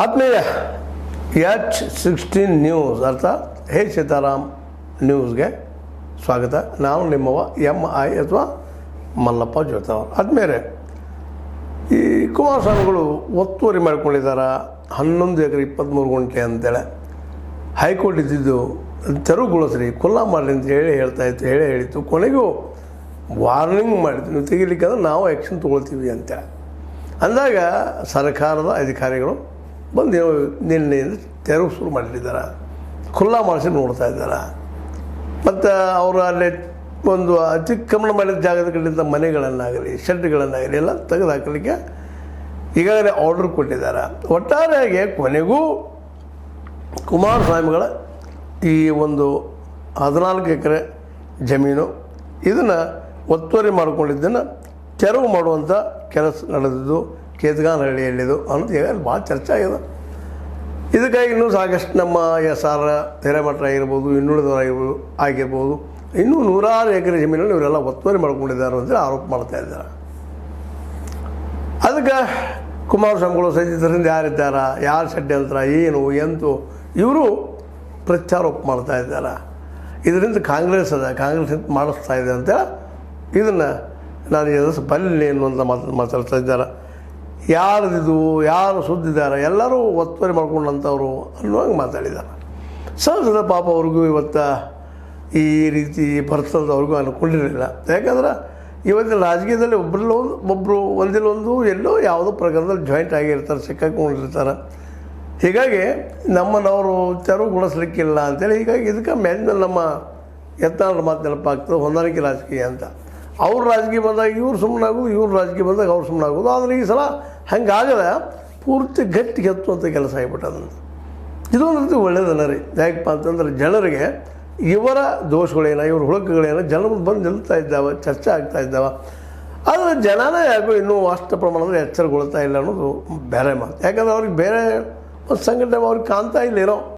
ಆತ್ಮೀಯ H16 news ಅರ್ಥಾತ್ ಹೇ ಸೀತಾರಾಮ್ ನ್ಯೂಸ್ಗೆ ಸ್ವಾಗತ. ನಾನು ನಿಮ್ಮವ MI ಅಥವಾ ಮಲ್ಲಪ್ಪ ಜೋತಾವ್. ಆದ್ಮೇಲೆ ಈ ಕುಮಾರಸ್ವಾಮಿಗಳು ಒತ್ತುವರಿ ಮಾಡ್ಕೊಂಡಿದ್ದಾರೆ 11 ಎಕರೆ 23 ಗುಂಟೆ ಅಂತೇಳಿ ಹೈಕೋರ್ಟ್ ಇದ್ದಿದ್ದು ತೆರವುಗೊಳಿಸ್ರಿ ಖುಲ್ಲಾ ಮಾಡಲಿ ಅಂತ ಹೇಳಿತ್ತು. ಕೊನೆಗೂ ವಾರ್ನಿಂಗ್ ಮಾಡಿದ್ದು, ನೀವು ತೆಗಿಲಿಕ್ಕೆ ಅಂದ್ರೆ ನಾವು ಆ್ಯಕ್ಷನ್ ತೊಗೊಳ್ತೀವಿ ಅಂತೇಳಿ ಅಂದಾಗ ಸರ್ಕಾರದ ಅಧಿಕಾರಿಗಳು ಬಂದು ನಿನ್ನೆಯಿಂದ ತೆರವು ಶುರು ಮಾಡಿದ್ದಾರೆ, ಖುಲ್ಲಾ ಮಾಡಿಸಿ ನೋಡ್ತಾ ಇದ್ದಾರೆ. ಮತ್ತು ಅವರು ಅಲ್ಲಿ ಒಂದು ಅತಿಕ್ರಮಣ ಮಾಡಿದ ಜಾಗದ ಕಡೆಯಿಂದ ಮನೆಗಳನ್ನಾಗಲಿ ಶೆಡ್ಗಳನ್ನಾಗಲಿ ಎಲ್ಲ ತೆಗೆದು ಹಾಕಲಿಕ್ಕೆ ಈಗಾಗಲೇ ಆರ್ಡರ್ ಕೊಟ್ಟಿದ್ದಾರೆ. ಒಟ್ಟಾರೆಯಾಗಿ ಕೊನೆಗೂ ಕುಮಾರಸ್ವಾಮಿಗಳ ಈ ಒಂದು 14 ಎಕರೆ ಜಮೀನು ಇದನ್ನು ಒತ್ತುವರಿ ಮಾಡಿಕೊಂಡಿದ್ದನ್ನು ತೆರವು ಮಾಡುವಂಥ ಕೆಲಸ ನಡೆದಿದ್ದು ಕೇತಗಾನಹಳ್ಳಿಯಲ್ಲಿದು ಅನ್ನೋದು ಈಗಾಗಲೇ ಭಾಳ ಚರ್ಚೆ ಆಗಿದೆ. ಇದಕ್ಕಾಗಿ ಇನ್ನೂ ಸಾಕಷ್ಟು ನಮ್ಮ SR ಹಿರೇಮಠ ಆಗಿರ್ಬೋದು, ಇನ್ನುಳಿದವರಾಗಿರ್ಬೋದು ಆಗಿರ್ಬೋದು, ಇನ್ನೂ 100 ಎಕರೆ ಜಮೀನನ್ನು ಇವರೆಲ್ಲ ಒತ್ತುವರಿ ಮಾಡ್ಕೊಂಡಿದ್ದಾರೆ ಅಂತೇಳಿ ಆರೋಪ ಮಾಡ್ತಾ ಇದ್ದಾರೆ. ಅದಕ್ಕೆ ಕುಮಾರಸ್ವಾಮಿಗಳು ಸಹಿತರಿಂದ ಯಾರಿದ್ದಾರ, ಯಾರು ಷಡ್ಯಂತ್ರ ಏನು ಎಂತು ಇವರು ಪ್ರತ್ಯಾರೋಪ ಮಾಡ್ತಾ ಇದ್ದಾರೆ. ಇದರಿಂದ ಕಾಂಗ್ರೆಸ್ ಮಾಡಿಸ್ತಾ ಇದೆ ಅಂತೇಳಿ ಇದನ್ನು ನಾನು ಎದುರಿಸಿ ಬಲ್ಲಿ ಅನ್ನುವಂಥ ಮಾತಾಡ್ತಾ ಇದ್ದಾರೆ. ಯಾರ್ದಿದು, ಯಾರು ಸುದ್ದಿದ್ದಾರೆ, ಎಲ್ಲರೂ ಒತ್ತುವರಿ ಮಾಡ್ಕೊಂಡಂಥವ್ರು ಅನ್ನುವಂಗೆ ಮಾತಾಡಿದ್ದಾರೆ. ಸಹಜದ ಪಾಪ ಅವ್ರಿಗೂ ಇವತ್ತು ಈ ರೀತಿ ಬರ್ತದೆ ಅವ್ರಿಗೂ ಅನ್ಕೊಂಡಿರಲಿಲ್ಲ. ಯಾಕಂದ್ರೆ ಇವತ್ತಿನ ರಾಜಕೀಯದಲ್ಲಿ ಒಬ್ಬರು ಒಂದಿಲ್ಲೊಂದು ಎಲ್ಲೋ ಯಾವುದೋ ಪ್ರಕಾರದಲ್ಲಿ ಜಾಯಿಂಟ್ ಆಗಿರ್ತಾರೆ, ಸಿಕ್ಕಾಕೊಂಡಿರ್ತಾರೆ. ಹೀಗಾಗಿ ನಮ್ಮನ್ನವರು ತೆರವುಗೊಳಿಸ್ಲಿಕ್ಕಿಲ್ಲ ಅಂತೇಳಿ ಹೀಗಾಗಿ ಇದಕ್ಕೆ ಮೇಲಿನ ನಮ್ಮ ಯತ್ನಾಳರ ಮಾತು ನೆನಪಾಗ್ತದೆ, ಹೊಂದಾಣಿಕೆ ರಾಜಕೀಯ ಅಂತ. ಅವ್ರ ರಾಜಕೀಯ ಬಂದಾಗ ಇವ್ರು ಸುಮ್ಮನಾಗೋದು, ಇವ್ರ ರಾಜಕೀಯ ಬಂದಾಗ ಅವ್ರು ಸುಮ್ಮನಾಗೋದು. ಆದರೆ ಈ ಸಲ ಹಂಗಾಗದ ಪೂರ್ತಿ ಗಟ್ಟಿಗೆ ಹತ್ತುವಂಥ ಕೆಲಸ ಆಗಿಬಿಟ್ಟದಂತ. ಇದೊಂದು ರೀತಿ ಒಳ್ಳೆಯದನ್ನ ರೀ. ಯಾಕಪ್ಪ ಅಂತಂದ್ರೆ ಜನರಿಗೆ ಇವರ ದೋಷಗಳೇನ, ಇವ್ರ ಹುಳುಕುಗಳೇನ ಜನ ಬಂದು ನಿಲ್ತಾ ಇದ್ದಾವೆ, ಚರ್ಚೆ ಆಗ್ತಾ ಇದ್ದಾವೆ. ಆದರೆ ಜನನೇ ಯಾಕೋ ಇನ್ನೂ ಅಷ್ಟು ಪ್ರಮಾಣದಲ್ಲಿ ಎಚ್ಚರಗೊಳ್ತಾ ಇಲ್ಲ ಅನ್ನೋದು ಬೇರೆ ಮಾತು. ಯಾಕಂದ್ರೆ ಅವ್ರಿಗೆ ಬೇರೆ ಒಂದು ಸಂಘಟನೆ ಅವ್ರಿಗೆ ಕಾಣ್ತಾ ಇಲ್ಲ ಏನೋ.